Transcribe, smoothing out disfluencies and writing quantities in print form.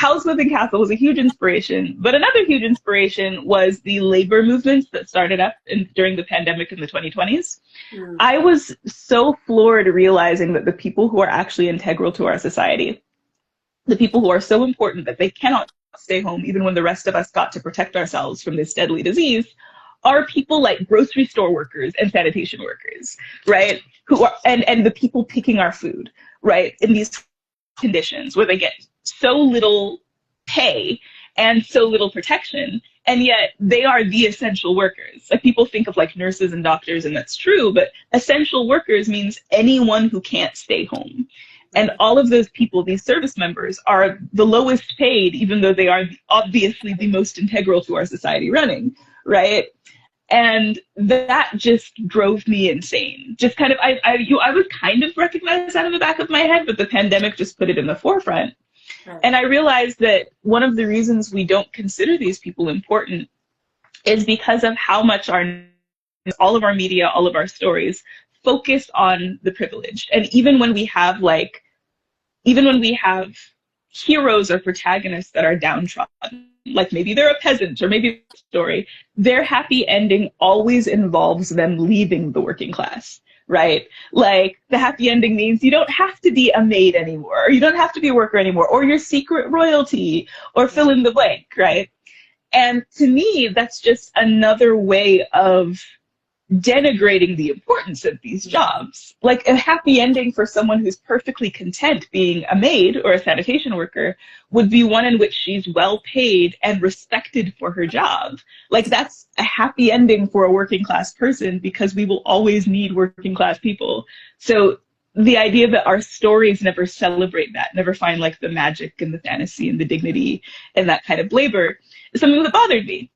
House Moving Castle was a huge inspiration, but another huge inspiration was the labor movements that started up during the pandemic in the 2020s. I was so floored realizing that the people who are actually integral to our society, the people who are so important that they cannot stay home even when the rest of us got to protect ourselves from this deadly disease, are people like grocery store workers and sanitation workers, right? Who are and the people picking our food, right? In these conditions where they get so little pay and so little protection, and yet they are the essential workers. Like, people think of like nurses and doctors, and that's true, but essential workers means anyone who can't stay home. And all of those people, these service members, are the lowest paid, even though they are obviously the most integral to our society running, right? And that just drove me insane. Just kind of, I would kind of recognize that in the back of my head, but the pandemic just put it in the forefront. Right. And I realized that one of the reasons we don't consider these people important is because of how much all of our media, all of our stories focus on the privileged. And even when we have heroes or protagonists that are downtrodden, like maybe they're a peasant or maybe a story, their happy ending always involves them leaving the working class, right? Like, the happy ending means you don't have to be a maid anymore, or you don't have to be a worker anymore, or you're secret royalty, or fill in the blank, right? And to me, that's just another way of denigrating the importance of these jobs. Like, a happy ending for someone who's perfectly content being a maid or a sanitation worker would be one in which she's well paid and respected for her job. Like, that's a happy ending for a working class person, because we will always need working class people. So the idea that our stories never celebrate that, never find like the magic and the fantasy and the dignity and that kind of labor, is something that bothered me.